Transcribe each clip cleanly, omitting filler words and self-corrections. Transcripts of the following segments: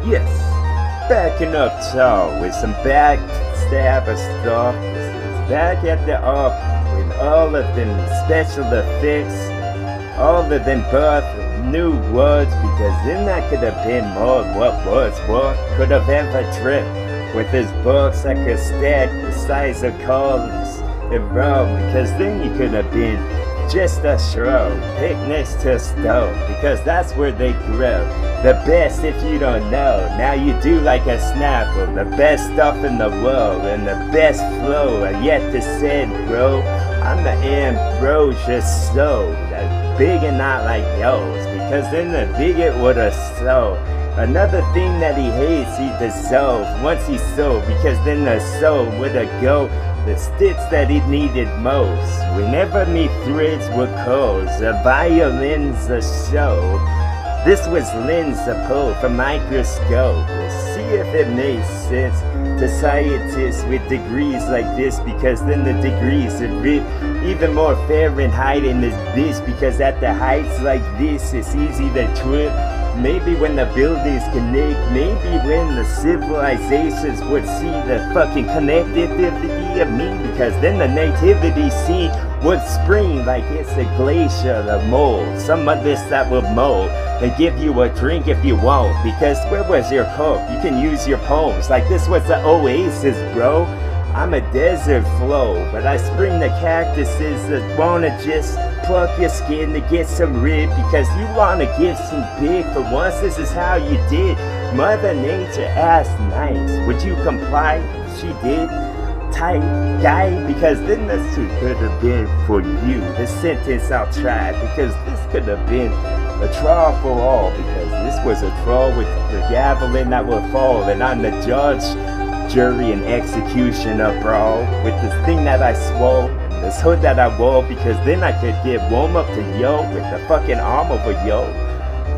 Yes, backing up tall with some backstab of stuff. It's back at the up with all of them special effects, all of them both new words, because then that could have been more what could have ever tripped with his books I could stack the size of columns in row, because then you could have been just a shrub, pick next to a stove, because that's where they grow. The best if you don't know, now you do like a Snapple, the best stuff in the world, and the best flow I yet to said, bro. I'm the ambrosious soul, that's big and not like yours, because then the bigot would've sold. Another thing that he hates, he dissolved once he sold, because then the soul would've go the stitch that he needed most. Whenever me threads were cold, the violins a show. This was lens a pull from microscope. We'll see if it makes sense to scientists with degrees like this, because then the degrees are even more Fahrenheit in this bitch, because at the heights like this it's easy to trip. Maybe when the buildings connect, maybe when the civilizations would see the fucking connectivity of me, because then the nativity scene would spring like it's a glacier that mold. Some of this that will mold and give you a drink if you won't, because where was your coke? You can use your poems, like this was the oasis, bro. I'm a desert flow, but I spring the cactuses that wanna just pluck your skin to get some rib, because you wanna get some big. For once, this is how you did. Mother Nature asked nice, would you comply? She did. Tight guy, because then this too could have been for you. This sentence I'll try, because this could have been a trial for all, because this was a trial with the javelin that would fall, and I'm the judge, jury, and executioner, bro, with this thing that I swore, this hood that I wore, because then I could get warm up to yo with the fucking arm over yo.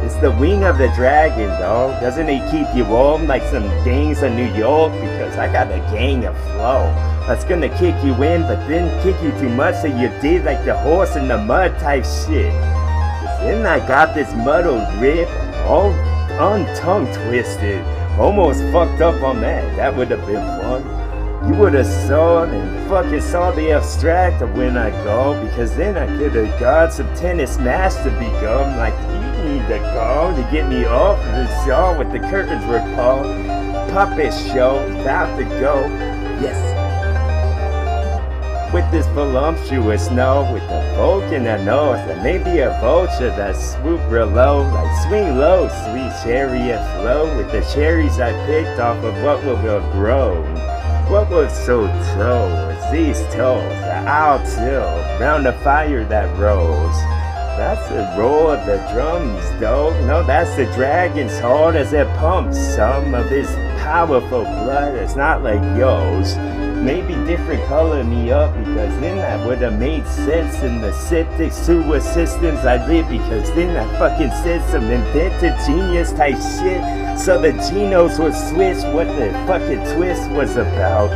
It's the wing of the dragon, dog. Doesn't it keep you warm like some gangs in New York? Because I got a gang of flow that's gonna kick you in, but then kick you too much so you did like the horse in the mud type shit. Then I got this muddled rip, all untongue twisted. Almost fucked up on that. That would have been fun. You would have saw and fucking saw the abstract of when I go, because then I could have got some tennis match to become, like you need to go to get me off of this jaw with the curtains were pulled. Puppet show, about to go. Yes. With this voluptuous snow, with the folk in the nose, and maybe a vulture that swoop real low, like swing low, sweet chariot flow, with the cherries I picked off of what will grow. What was so tall was these toes, the owl till, round the fire that rose. That's the roar of the drums, dog. No, that's the dragon's heart as it pumps some of his powerful blood. It's not like yours. Maybe different color me up, because then that would have made sense in the septic sewer systems I live, because then I fucking said some inventive genius type shit, so the genos would switch what the fucking twist was about.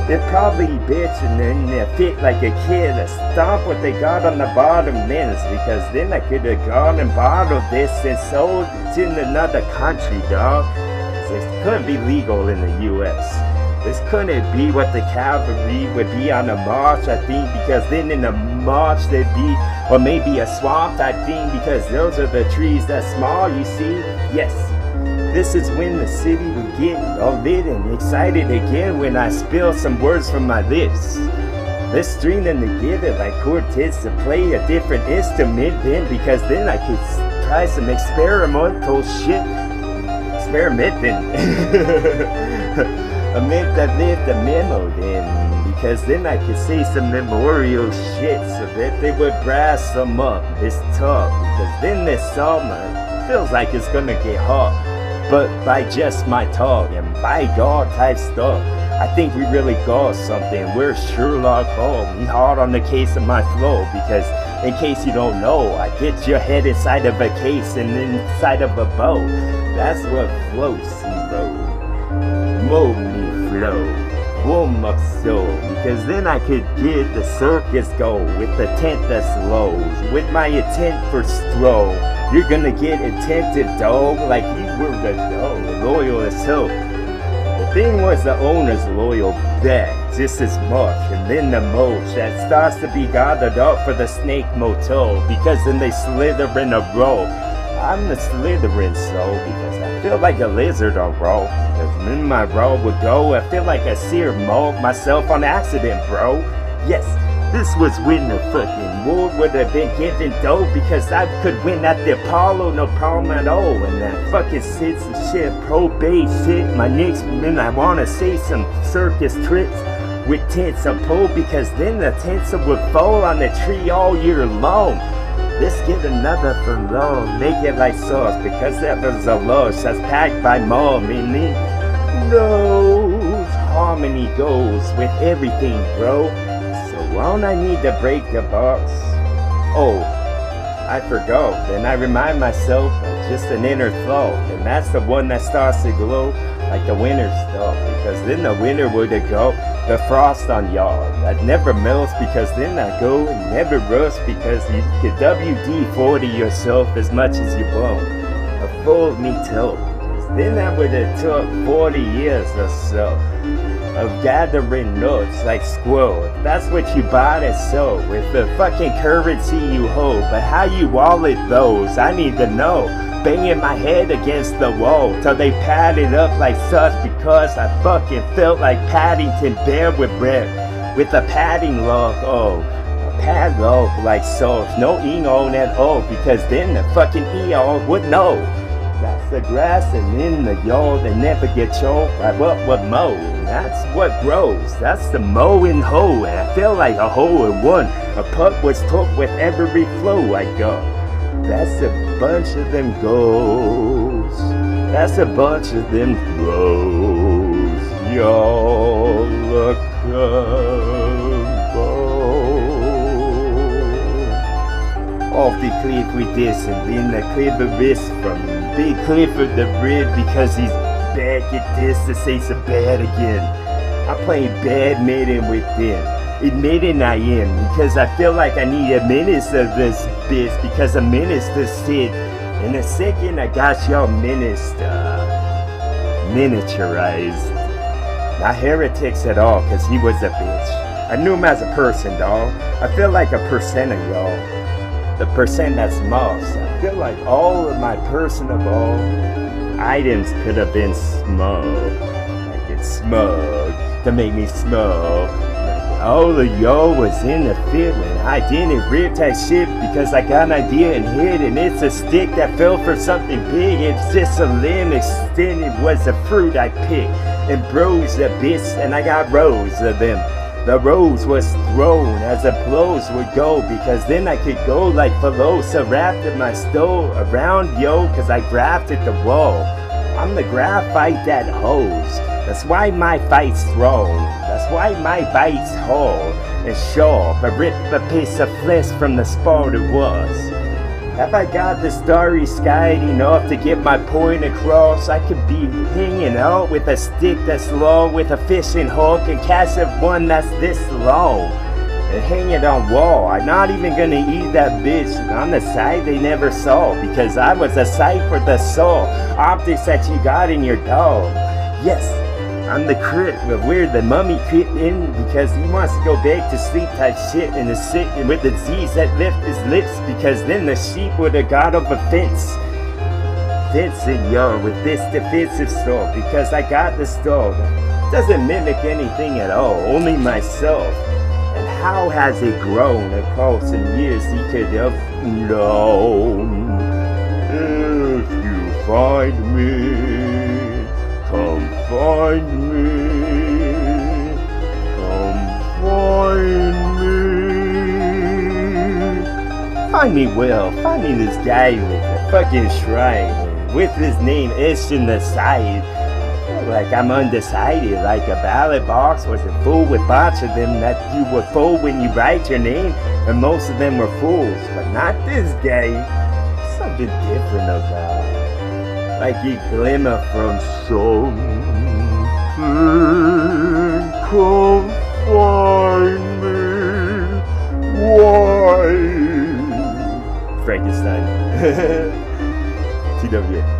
They'd probably bitch and then they fit like a kid to stomp what they got on the bottom ends, because then I could have gone and bottled this and sold it in another country, dog. This couldn't be legal in the US. This couldn't be what the cavalry would be on a march, I think, because then in a march there'd be, or maybe a swamp type thing, because those are the trees that small, you see? Yes, this is when the city would get all lit and excited again when I spill some words from my lips. Let's string them together like quartets to play a different instrument then, because then I could try some experimental shit. Experimenting. I meant that lived the memo then, because then I could say some memorial shit so that they would brass some up this talk, because then this summer feels like it's gonna get hot, but by just my talk and by God type stuff. I think we really got something. We're Sherlock Holmes. We hard on the case of my flow, because in case you don't know, I get your head inside of a case and inside of a boat. That's what floats, hero. Mold me flow, warm up soul, because then I could get the circus go with the tent that's low, with my intent for stroll. You're gonna get attentive, dog, like you were the dog, loyal as hell. The thing was the owner's loyal back just as much, and then the mulch that starts to be gathered up for the snake motel, because then they slither in a row. I'm the slithering soul because I feel like a lizard on roll, because then my roll would go. I feel like a seer mold myself on accident, bro. Yes, this was when the fucking war would have been given dough, because I could win at the Apollo, no problem at all. And that fucking sits and shit, probate shit. My next man, I wanna see some circus tricks with tinsel pull, because then the tinsel would fall on the tree all year long. Let's get another for long, make it like sauce, because that was a loss that's packed by mom, and then knows harmony goes with everything, bro. Won't I need to break the box? Oh, I forgot. Then I remind myself of just an inner thought, and that's the one that starts to glow like the winter stuff, because then the winter would go, the frost on y'all that never melts, because then I go and never rust, because you could WD-40 yourself as much as you want. A full me too. Then I would have took 40 years or so of gathering nuts like squirrel. That's what you bought and sold with the fucking currency you hold. But how you wallet those, I need to know. Banging my head against the wall till they pad it up like such, because I fucking felt like Paddington Bear with breath with a padding log. Oh, a padlock like so. No ing on at all, because then the fucking eon would know. That's the grass and in the yard that never get choked by what mow. That's what grows. That's the mowing hoe. And I feel like a hole in one. A putt was took with every flow I got. That's a bunch of them goals. That's a bunch of them grows. Y'all look off the cliff with this, and then the cliff from Big Clifford the Red, because he's back at this to say so bad again. I'm playing badminton with them. Admitting I am, because I feel like I need a minister of this bitch, because a minister said, in a second I got y'all minister miniaturized. Not heretics at all, because he was a bitch. I knew him as a person, dawg. I feel like a percent of y'all. The percent that's most. I feel like all of my personable items could have been smug. Like it's smug to make me smug. Like all of y'all was in the fit when I didn't rip that shit, because I got an idea and hit, and it's a stick that fell for something big. It's just a limb extended was the fruit I picked, and bros a bitch, and I got rows of them. The rose was thrown as the blows would go, because then I could go like Velosa, wrapped in my stole around yo, cause I grafted the wall. I'm the graphite that hose. That's why my fight's thrown. That's why my bites hold and sharp. I rip a piece of flesh from the spot it was. Have I got the starry sky enough to get my point across? I could be hanging out with a stick that's long, with a fishing hook, and catch one that's this long, and hang it on wall. I'm not even gonna eat that bitch on the side they never saw, because I was a sight for the soul. Optics that you got in your dog. Yes, I'm the crit of where the mummy crit in, because he wants to go back to sleep type shit, and is sick with the disease that lift his lips, because then the sheep would have got up a fence. Fencing y'all with this defensive stuff, because I got the stuff. Doesn't mimic anything at all, only myself. And how has it grown across the years he could have known? If you find me, come find me, come find me. Find me well, find me this guy with the fucking shrine, with his name etched in the side. Like I'm undecided, like a ballot box wasn't full with bunch of them that you were full when you write your name, and most of them were fools, but not this guy. Something different about it. Like you glimmer from something. Come find me. Why? Frankenstein. TWA.